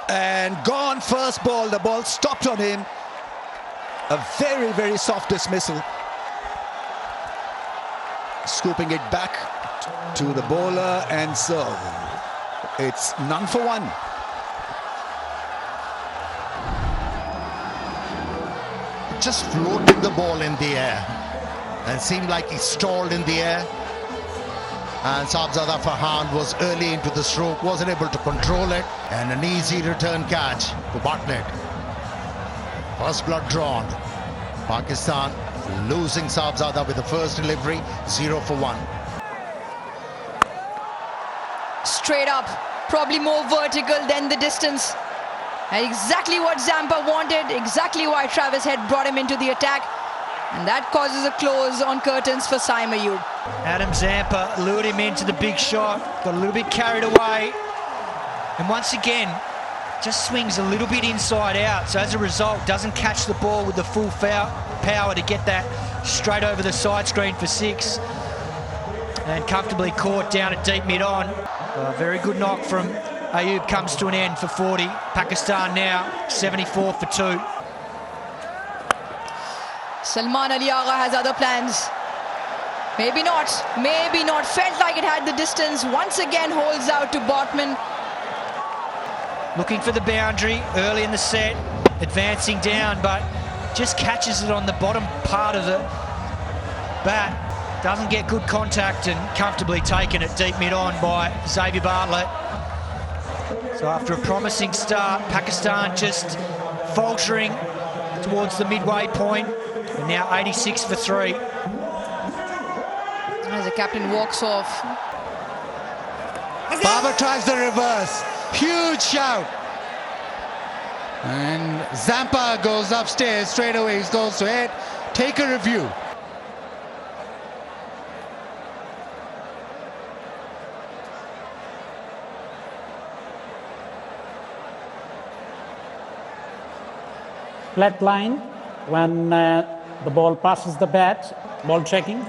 And gone first ball. The ball stopped on him. A very, very soft dismissal. Scooping it back to the bowler, and so it's none for one. Just floated the ball in the air and seemed like he stalled in the air. And Shahzada Farhan was early into the stroke, wasn't able to control it, and an easy return catch for Bartlett. First blood drawn. Pakistan losing Shahzada with the first delivery, 0 for 1. Straight up, probably more vertical than the distance. And exactly what Zampa wanted, exactly why Travis Head brought him into the attack. And that causes a close on curtains for Saim Ayub. Adam Zampa lured him into the big shot, got a little bit carried away, and once again just swings a little bit inside out, so as a result doesn't catch the ball with the full power to get that straight over the side screen for 6, and comfortably caught down at deep mid-on. A very good knock from Ayub comes to an end for 40. Pakistan now 74 for 2. Salman Ali Agha has other plans. Maybe not, maybe not. Felt like it had the distance. Once again holds out to Botman. Looking for the boundary early in the set, advancing down, but just catches it on the bottom part of the bat. Doesn't get good contact, and comfortably taken at deep mid-on by Xavier Bartlett. So after a promising start, Pakistan just faltering towards the midway point, and now 86 for 3. As the captain walks off. Babar tries the reverse. Huge shout. And Zampa goes upstairs straight away. He goes to Head. Take a review. Flat line when the ball passes the bat, ball checking.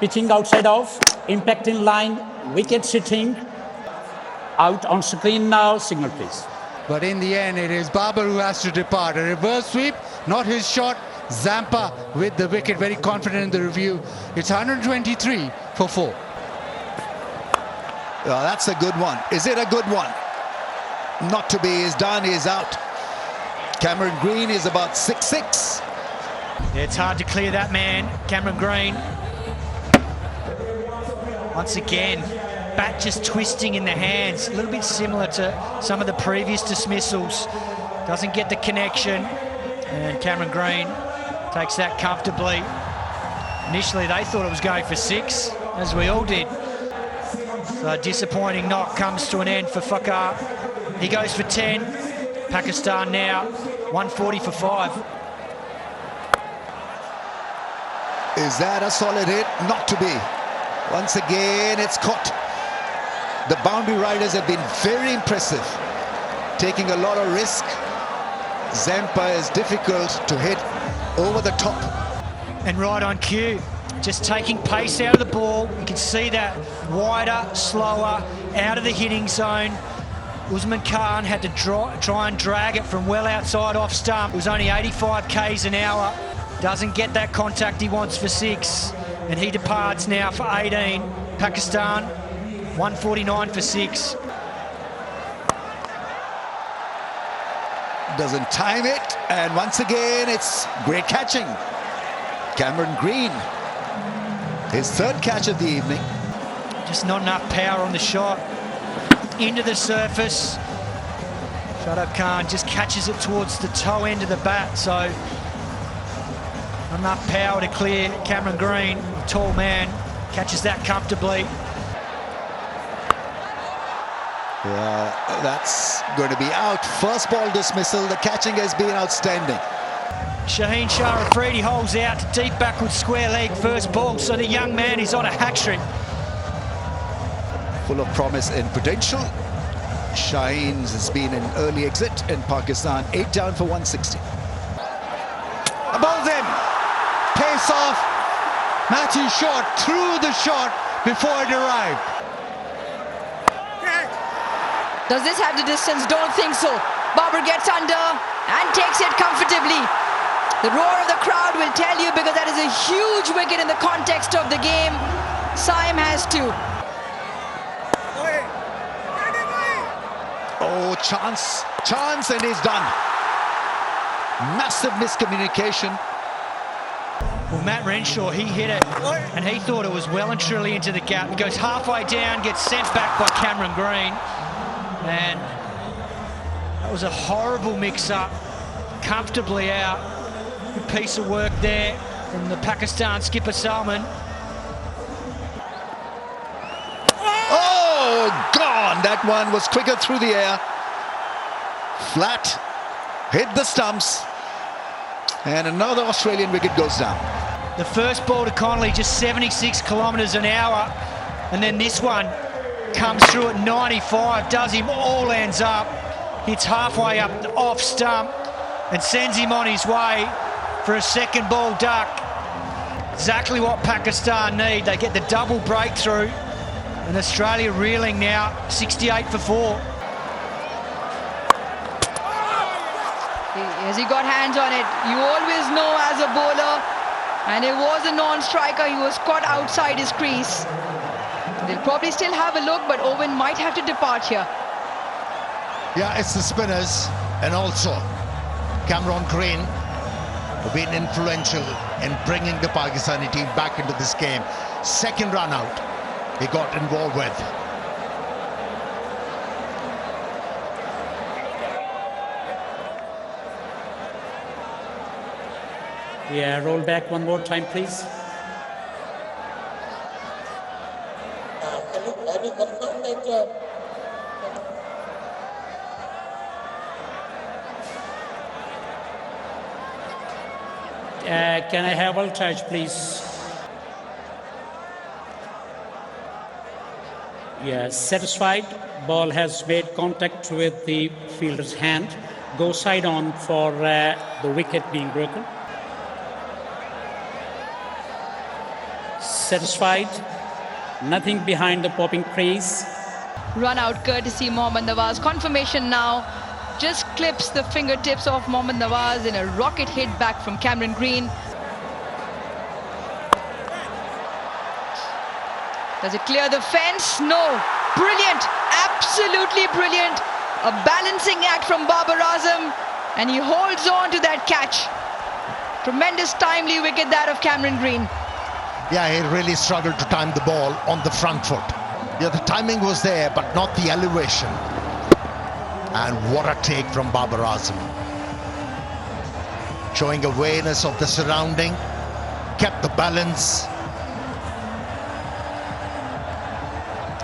Pitching outside off, impact in line, wicket sitting. Out on screen now, signal please. But in the end, it is Babar who has to depart. A reverse sweep, not his shot. Zampa with the wicket, very confident in the review. It's 123 for 4. Oh, that's a good one. Is it a good one? Not to be. Is done. Is out. Cameron Green is about 6'6". Yeah, it's hard to clear that man, Cameron Green. Once again, bat just twisting in the hands, a little bit similar to some of the previous dismissals. Doesn't get the connection, and Cameron Green takes that comfortably. Initially, they thought it was going for 6, as we all did. So a disappointing knock comes to an end for Fakar. He goes for 10. Pakistan now 140 for 5. Is that a solid hit? Not to be. Once again, it's caught. The boundary riders have been very impressive, taking a lot of risk. Zampa is difficult to hit over the top. And right on cue, just taking pace out of the ball. You can see that wider, slower, out of the hitting zone. Usman Khan had to try and drag it from well outside off stump. It was only 85 k's an hour. Doesn't get that contact he wants for 6. And he departs now for 18. Pakistan, 149 for 6. Doesn't time it, and once again it's great catching. Cameron Green, his 3rd catch of the evening. Just not enough power on the shot. Into the surface. Shadab Khan just catches it towards the toe end of the bat, so enough power to clear. Cameron Green, tall man, catches that comfortably. That's going to be out. First ball dismissal. The catching has been outstanding. Shaheen Shah Afridi holds out to deep backward square leg first ball, so the young man is on a hat trick. Full of promise and potential. Shaheen's has been an early exit in Pakistan. 8 down for 160. Above them. Pace off. Matthew shot through the shot before it arrived. Does this have the distance? Don't think so. Babar gets under and takes it comfortably. The roar of the crowd will tell you, because that is a huge wicket in the context of the game. Saim has two. Oh, chance, and he's done. Massive miscommunication. Well, Matt Renshaw, he hit it, and he thought it was well and truly into the gap. He goes halfway down, gets sent back by Cameron Green, and that was a horrible mix-up, comfortably out. Good piece of work there from the Pakistan skipper Salman. Oh, gone! That one was quicker through the air. Flat, hit the stumps, and another Australian wicket goes down. The first ball to Connolly, just 76 kilometres an hour, and then this one comes through at 95, does him all ends up, hits halfway up the off stump, and sends him on his way for a second ball duck. Exactly what Pakistan need. They get the double breakthrough, and Australia reeling now, 68 for 4. Has he got hands on it? You always know as a bowler, and it was a non-striker. He was caught outside his crease. They'll probably still have a look, but Owen might have to depart here. Yeah, it's the spinners, and also Cameron Green, who've been influential in bringing the Pakistani team back into this game. Second run out he got involved with. Yeah, roll back one more time, please. Can I have all touch, please? Yeah, satisfied. Ball has made contact with the fielder's hand. Go side on for the wicket being broken. Satisfied. Nothing behind the popping crease. Run out courtesy Mohammad Nawaz. Confirmation now. Just clips the fingertips of Mohammad Nawaz in a rocket hit back from Cameron Green. Does it clear the fence? No. Brilliant. Absolutely brilliant. A balancing act from Babar Azam, and he holds on to that catch. Tremendous timely wicket that of Cameron Green. Yeah, he really struggled to time the ball on the front foot. Yeah, the timing was there, but not the elevation. And what a take from Babar Azam. Showing awareness of the surrounding, kept the balance.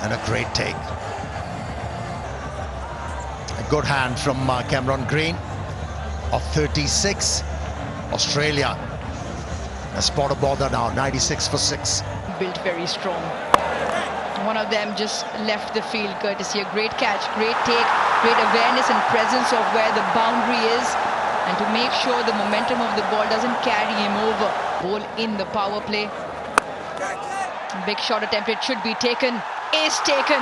And a great take. A good hand from Cameron Green of 36. Australia a spot of bother now, 96 for 6. Built very strong. One of them just left the field courtesy a great catch, great take, great awareness and presence of where the boundary is, and to make sure the momentum of the ball doesn't carry him over. Ball in the power play. Big shot attempt, it should be taken, is taken.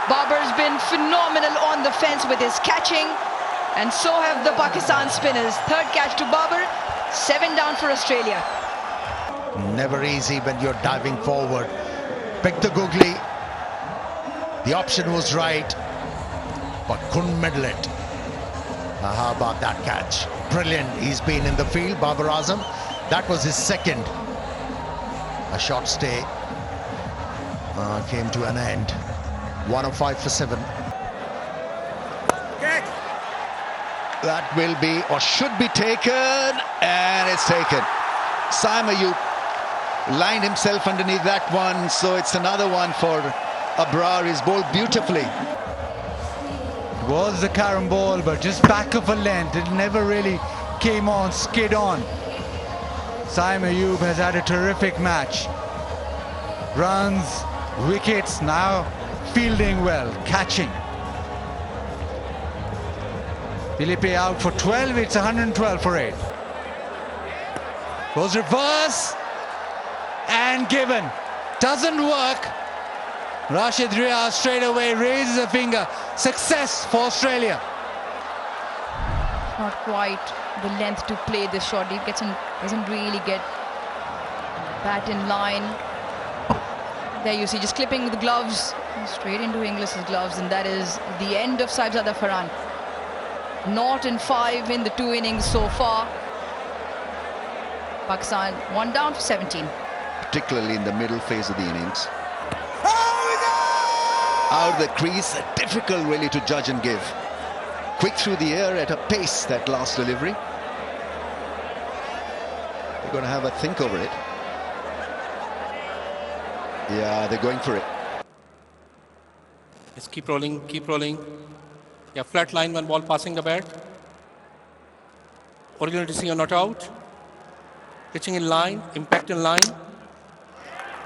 Babar's been phenomenal on the fence with his catching, and so have the Pakistan spinners. Third catch to Babar, 7 down for Australia. Never easy when you're diving forward. Picked the googly. The option was right, but couldn't middle it. How about that catch? Brilliant. He's been in the field, Babar Azam. That was his second. A short stay came to an end. 105 for 7. That will be, or should be taken, and it's taken. Saim Ayub lined himself underneath that one, so it's another one for Abrar. He's bowled beautifully. It was a carom ball, but just back of a length. It never really came on, skid on. Saim Ayub has had a terrific match. Runs, wickets, now fielding well, catching. Philippe out for 12, it's 112 for 8. Goes reverse and given. Doesn't work. Rashid Riaz straight away raises a finger. Success for Australia. Not quite the length to play this shot. He doesn't really get bat in line. There you see, just clipping the gloves straight into Inglis's gloves, and that is the end of Saibzada Farhan. Not in 5 in the 2 innings so far. Pakistan 1 down for 17. Particularly in the middle phase of the innings. Out of the crease, difficult really to judge and give. Quick through the air at a pace, that last delivery. They're going to have a think over it. Yeah, they're going for it. Just keep rolling, keep rolling. Yeah, flat line when ball passing the bat. Original decision not out. Pitching in line, impact in line.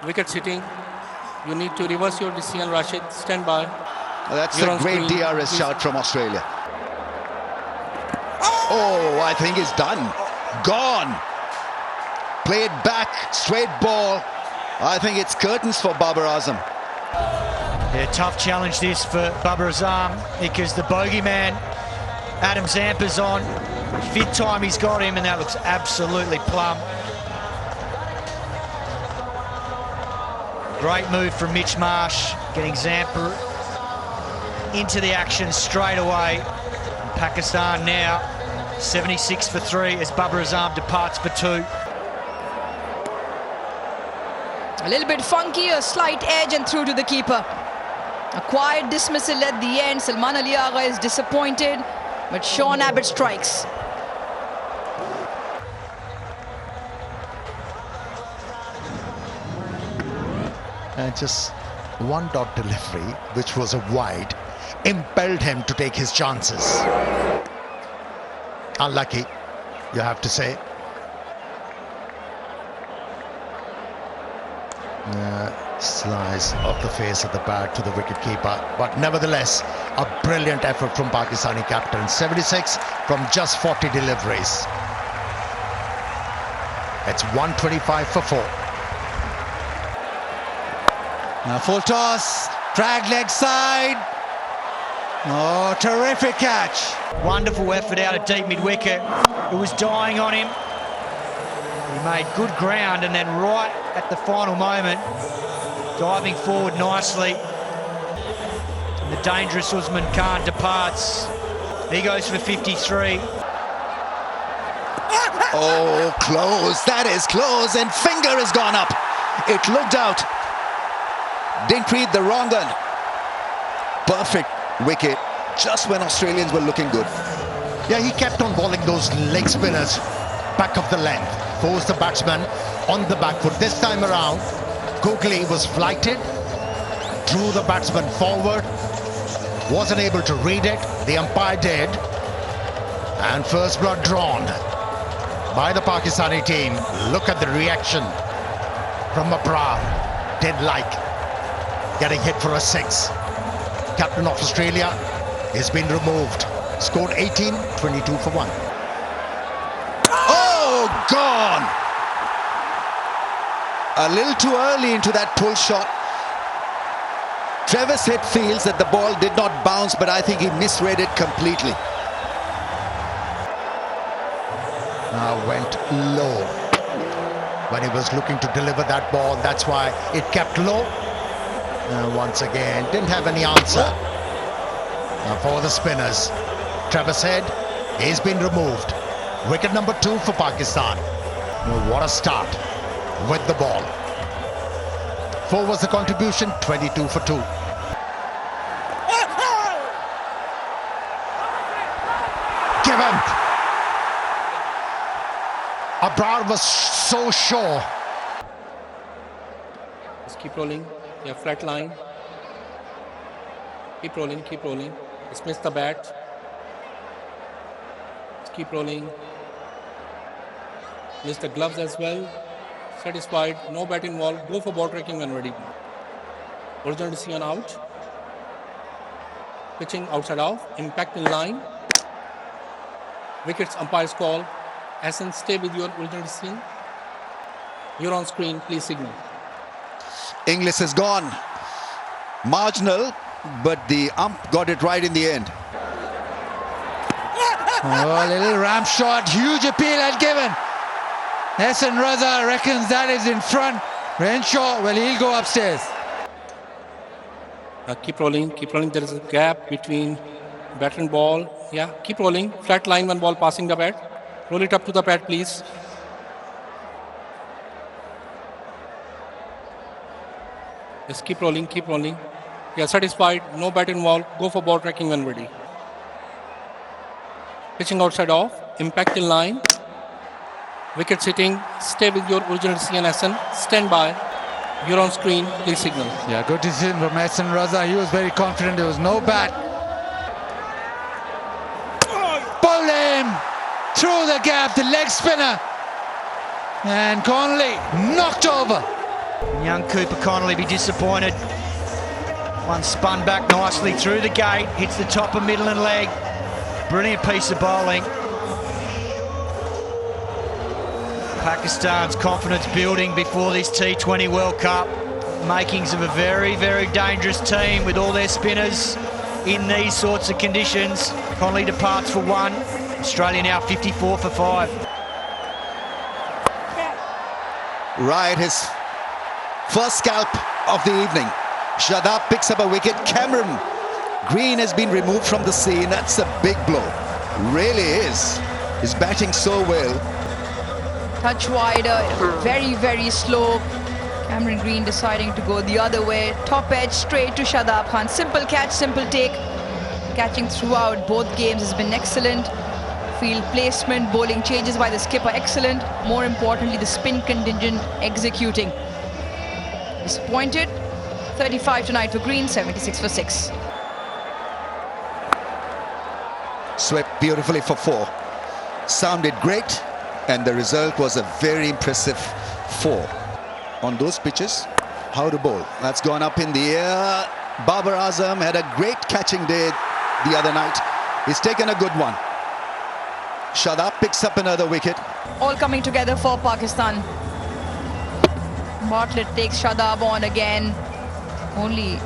Wicket sitting. You need to reverse your decision, Rashid. Stand by. Well, that's You're a on great screen. DRS shout from Australia. Oh, I think it's done. Gone. Played back, straight ball. I think it's curtains for Babar Azam. Yeah, tough challenge this for Babar Azam because the bogeyman, Adam Zampa's on. 5th time he's got him, and that looks absolutely plumb. Great move from Mitch Marsh, getting Zampa into the action straight away. And Pakistan now 76 for 3 as Babar Azam departs for 2. A little bit funky, a slight edge and through to the keeper. A quiet dismissal at the end. Salman Ali Agha is disappointed, but Sean Abbott strikes. And just one dot delivery, which was a wide, impelled him to take his chances. Unlucky, you have to say. Slice off the face of the bat to the wicketkeeper, but nevertheless a brilliant effort from Pakistani captain. 76 from just 40 deliveries. It's 125 for 4. Now full toss, drag leg side. Oh, terrific catch. Wonderful effort out of deep mid-wicket. It was dying on him. He made good ground, and then right at the final moment, diving forward nicely. And the dangerous Usman Khan departs. He goes for 53. Oh, close. That is close. And finger has gone up. It looked out. Didn't read the wrong one. Perfect wicket. Just when Australians were looking good. Yeah, he kept on bowling those leg spinners back of the length. Forced the batsman on the back foot. This time around, Coakley was flighted, drew the batsman forward, wasn't able to read it. The umpire did. And first blood drawn by the Pakistani team. Look at the reaction from Abrar. Didn't like getting hit for a 6. Captain of Australia has been removed. Scored 18, 22 for 1. Oh, gone. A little too early into that pull shot. Travis Head feels that the ball did not bounce, but I think he misread it completely. Went low when he was looking to deliver that ball. That's why it kept low. Once again, didn't have any answer for the spinners. Travis Head has been removed. Wicket number 2 for Pakistan. What a start with the ball. 4 was the contribution, 22 for 2. Give him. Abrar was so sure. Just keep rolling. Yeah, flat line. Keep rolling, keep rolling. Dismiss the bat. Just keep rolling. Miss the gloves as well. Satisfied. No bat involved. Go for ball tracking when ready. Original decision out. Pitching outside off. Impact in line. Wickets umpire's call. Hassan, stay with your original decision. You're on screen. Please signal. Inglis is gone. Marginal, but the ump got it right in the end. Oh, a little ramp shot, huge appeal had given. Hassan Raza reckons that is in front. Renshaw, well, he'll go upstairs. Keep rolling, keep rolling. There is a gap between bat and ball. Yeah, keep rolling. Flat line, one ball passing the bat. Roll it up to the pad, please. Just keep rolling, keep rolling. Yeah, satisfied. No bat involved. Go for ball tracking when ready. Pitching outside off. Impact in line. Wicket sitting. Stay with your original decision, Hassan. Stand by. You're on screen. Please signal. Yeah, good decision from Hassan Raza. He was very confident. There was no bat. Bowled him through the gap. The leg spinner. And Connolly knocked over. Young Cooper Connolly be disappointed. One spun back nicely through the gate. Hits the top of middle and leg. Brilliant piece of bowling. Pakistan's confidence building before this T20 World Cup. Makings of a very, very dangerous team with all their spinners in these sorts of conditions. Connolly departs for one. Australia now 54 for 5. Right, his first scalp of the evening. Shadab picks up a wicket. Cameron Green has been removed from the scene. That's a big blow. Really is. He's batting so well. Touch wider, very, very slow. Cameron Green deciding to go the other way. Top edge straight to Shadab Khan. Simple catch, simple take. Catching throughout both games has been excellent. Field placement, bowling changes by the skipper, excellent. More importantly, the spin contingent executing. Disappointed. 35 tonight for Green, 76 for 6. Swept beautifully for 4. Sounded great. And the result was a very impressive 4. On those pitches, how to bowl. That's gone up in the air. Babar Azam had a great catching day the other night. He's taken a good one. Shadab picks up another wicket. All coming together for Pakistan. Bartlett takes Shadab on again. Only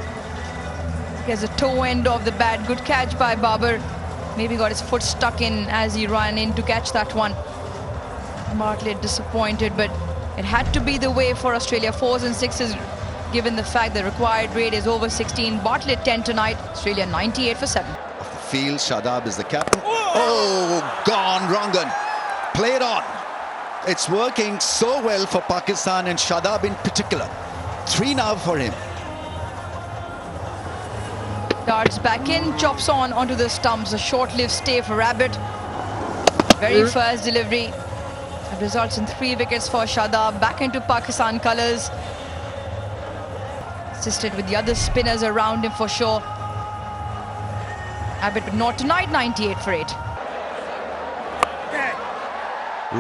gets a toe end of the bat. Good catch by Babar. Maybe got his foot stuck in as he ran in to catch that one. Bartlett disappointed, but it had to be the way for Australia. 4s and 6s, given the fact the required rate is over 16. Bartlett 10 tonight. Australia 98 for 7. Off the field, Shadab is the captain. Oh, gone, Rangan. Play it on. It's working so well for Pakistan and Shadab in particular. 3 now for him. Darts back in, chops on onto the stumps. A short-lived stay for Rabbit. Very first delivery. It results in 3 wickets for Shadab. Back into Pakistan colours. Assisted with the other spinners around him for sure. Abbott, but not tonight. 98 for 8.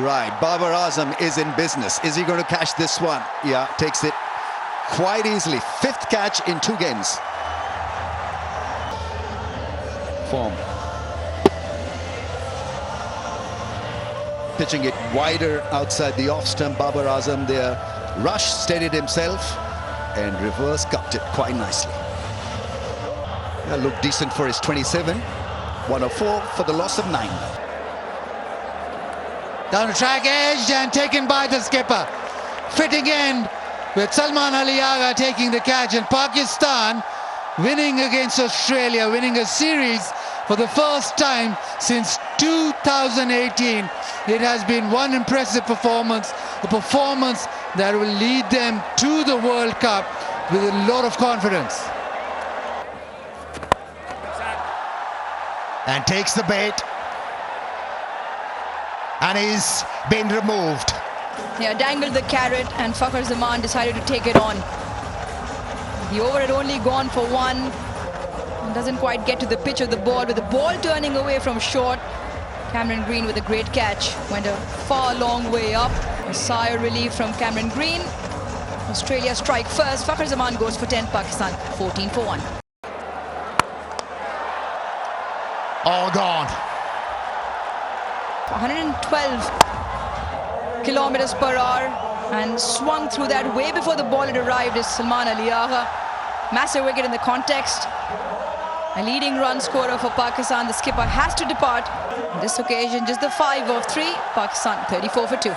Right, Babar Azam is in business. Is he going to catch this one? Yeah, takes it quite easily. 5th catch in 2 games. Form. Pitching it wider outside the off stump. Babar Azam there. Rush steadied himself and reverse cupped it quite nicely. Yeah, looked decent for his 27. 104 for the loss of 9. Down the track edge and taken by the skipper. Fitting in with Salman Ali Agha taking the catch, and Pakistan winning against Australia, winning a series for the first time since 2018. It has been one impressive performance, a performance that will lead them to the World Cup with a lot of confidence. And takes the bait. And he's been removed. Yeah, dangled the carrot and Fakhar Zaman decided to take it on. The over had only gone for 1. And doesn't quite get to the pitch of the ball, with the ball turning away from short. Cameron Green with a great catch. Went a far long way up. A sigh of relief from Cameron Green. Australia strike first. Fakhar Zaman goes for 10. Pakistan 14 for 1. All gone. 112 kilometers per hour and swung through that way before the ball had arrived is Salman Ali Agha. Massive wicket in the context. A leading run scorer for Pakistan. The skipper has to depart. On this occasion, just the 5 of 3. Pakistan 34 for 2.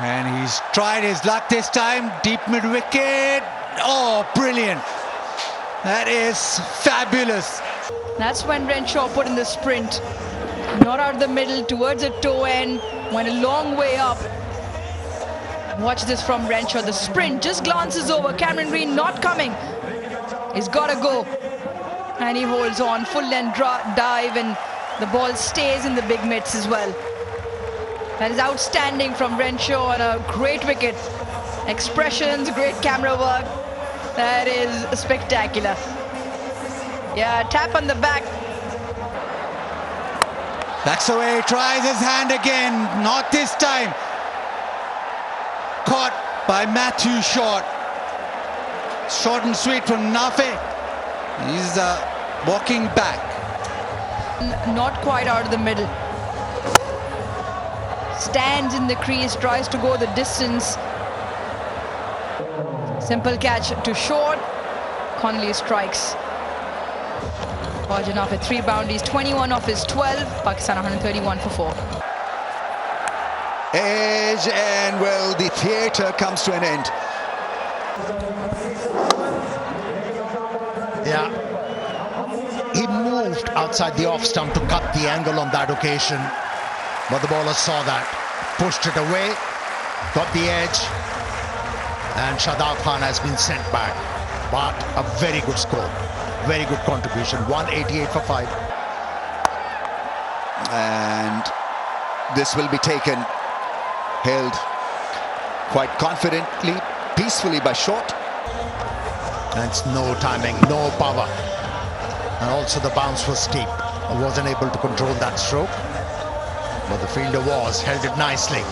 And he's tried his luck this time. Deep mid-wicket. Oh, brilliant. That is fabulous. That's when Renshaw put in the sprint. Not out of the middle, towards the toe end. Went a long way up. Watch this from Renshaw. The sprint just glances over. Cameron Green not coming. He's got to go. And he holds on. Full length dive, and the ball stays in the big mitts as well. That is outstanding from Renshaw, and a great wicket. Expressions, great camera work. That is spectacular. Yeah, tap on the back. Backs away, tries his hand again. Not this time. Caught by Matthew Short. Short and sweet from Nafe. He's walking back. Not quite out of the middle. Stands in the crease, tries to go the distance. Simple catch to Short. Connolly strikes. Rajan off at 3 boundaries, 21 off his 12. Pakistan 131 for 4. Edge, and well, the theatre comes to an end. Yeah. He moved outside the off stump to cut the angle on that occasion. But the bowler saw that, pushed it away, got the edge, and Shadab Khan has been sent back. But a very good score, very good contribution, 188 for 5. And this will be taken, held quite confidently, peacefully by Short. And it's no timing, no power. And also the bounce was steep. I wasn't able to control that stroke. But the fielder held it nicely.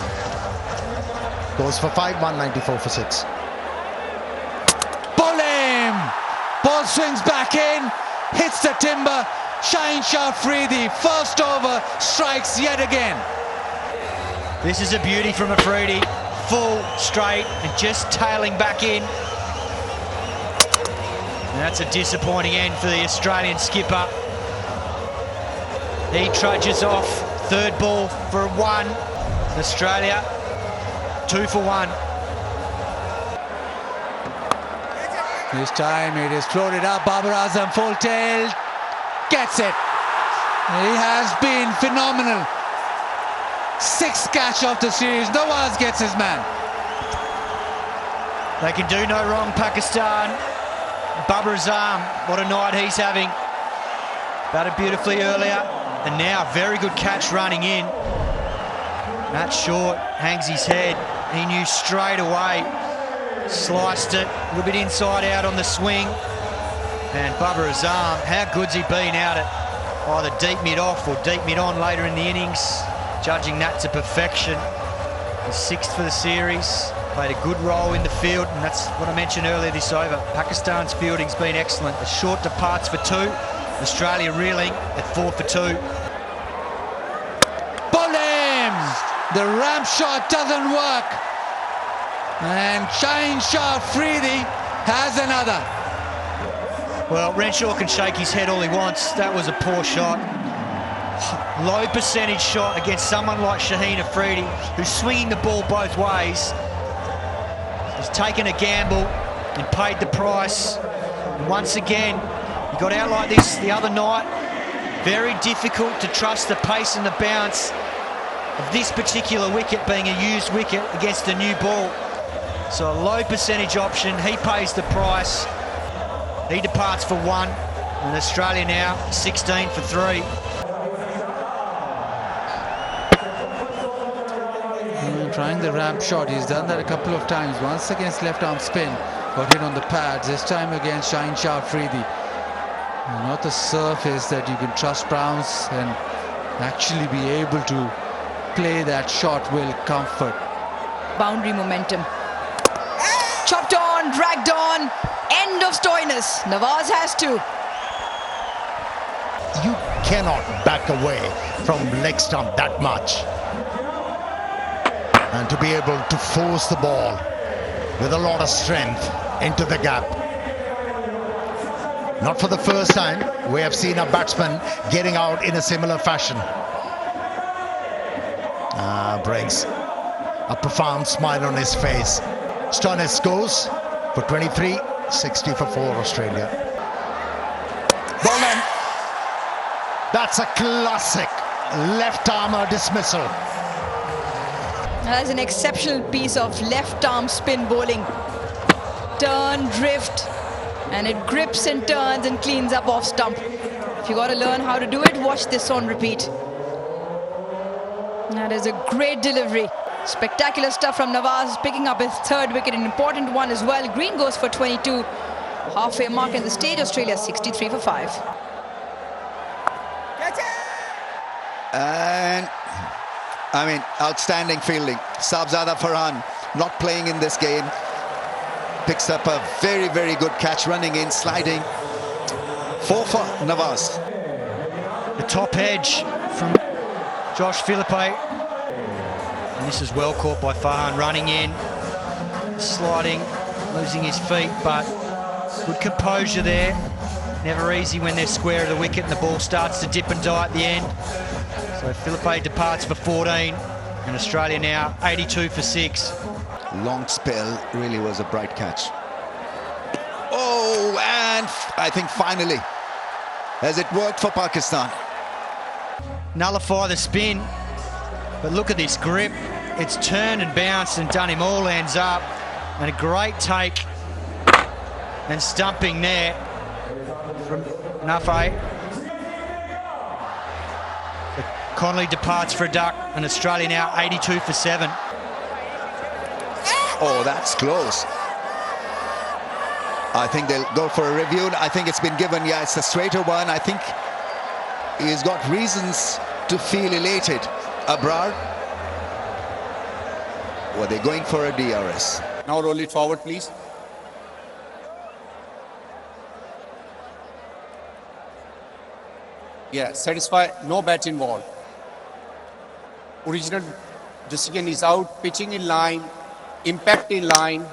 Goes for 5, 194 for 6. Ball him! Ball swings back in, hits the timber. Shaheen Shah Afridi, first over, strikes yet again. This is a beauty from Afridi. Full, straight, and just tailing back in. And that's a disappointing end for the Australian skipper. He trudges off. 3rd ball for 1. Australia 2 for 1. This time it is floated up. Babar Azam full tail, gets it. He has been phenomenal. 6th catch of the series. Nawaz gets his man. They can do no wrong, Pakistan. Babar Azam, what a night he's having. Batted beautifully earlier. And now, very good catch running in. Matt Short hangs his head. He knew straight away. Sliced it, a little bit inside out on the swing. And Babar Azam, how good's he been out at either deep mid off or deep mid on later in the innings? Judging that to perfection. He's 6th for the series. Played a good role in the field, and that's what I mentioned earlier this over. Pakistan's fielding's been excellent. A Short departs for 2. Australia reeling at 4 for 2. Ball him! The ramp shot doesn't work. And Shaheen Shah Afridi has another. Well, Renshaw can shake his head all he wants. That was a poor shot. Low percentage shot against someone like Shaheen Afridi, who's swinging the ball both ways. He's taken a gamble and paid the price. And once again, he got out like this the other night. Very difficult to trust the pace and the bounce of this particular wicket being a used wicket against a new ball. So a low percentage option, he pays the price. He departs for 1, and Australia now 16 for 3. Trying the ramp shot, he's done that a couple of times. Once against left arm spin, got hit on the pads. This time against Shaheen Shah Afridi. Not the surface that you can trust bounce and actually be able to play that shot will comfort. Boundary momentum. Chopped on, dragged on. End of Stoinis. Nawaz has to. You cannot back away from leg stump that much. And to be able to force the ball with a lot of strength into the gap. Not for the first time, we have seen a batsman getting out in a similar fashion. Brings a profound smile on his face. Stoinis goes for 23, 60 for 4 Australia. Bowman. That's a classic left-armer dismissal. That's an exceptional piece of left-arm spin bowling. Turn, drift, and it grips and turns and cleans up off stump. If you got to learn how to do it, watch this on repeat. That is a great delivery. Spectacular stuff from Nawaz, picking up his third wicket, an important one as well. Green goes for 22. Halfway mark in the stage, Australia 63 for 5. And I mean, outstanding fielding. Sabzada Farhan not playing in this game. Picks up a very, very good catch, running in, sliding. 4 for Nawaz. The top edge from Josh Philippe. And this is well caught by Farhan, running in, sliding, losing his feet, but good composure there. Never easy when they're square of the wicket and the ball starts to dip and die at the end. So Philippe departs for 14, and Australia now 82 for 6. Long spell, really was a bright catch. Oh, and I think finally, has it worked for Pakistan? Nullify the spin, but look at this grip. It's turned and bounced and done him all ends up, and a great take and stumping there from Nafai. Connolly departs for a duck, and Australia now 82 for 7. Oh, that's close. I think they'll go for a review. I think it's been given. Yeah, it's a straighter one. I think he's got reasons to feel elated. Abrar. Were they going for a DRS? Now roll it forward, please. Yeah, satisfy, no bat involved. Original decision is out, pitching in line, impact in line,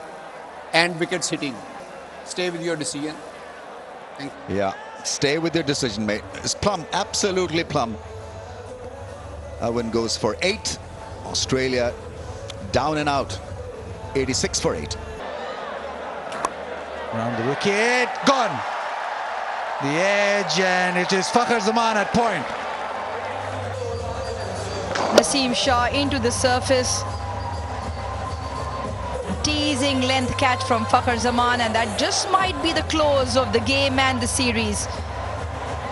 and wickets hitting. Stay with your decision. Thank you. Yeah, stay with your decision, mate. It's plumb, absolutely plumb. Owen goes for 8. Australia down and out. 86 for 8. Round the wicket, gone. The edge, and it is Fakhar Zaman at point. Naseem Shah into the surface. Teasing length catch from Fakhar Zaman, and that just might be the close of the game and the series.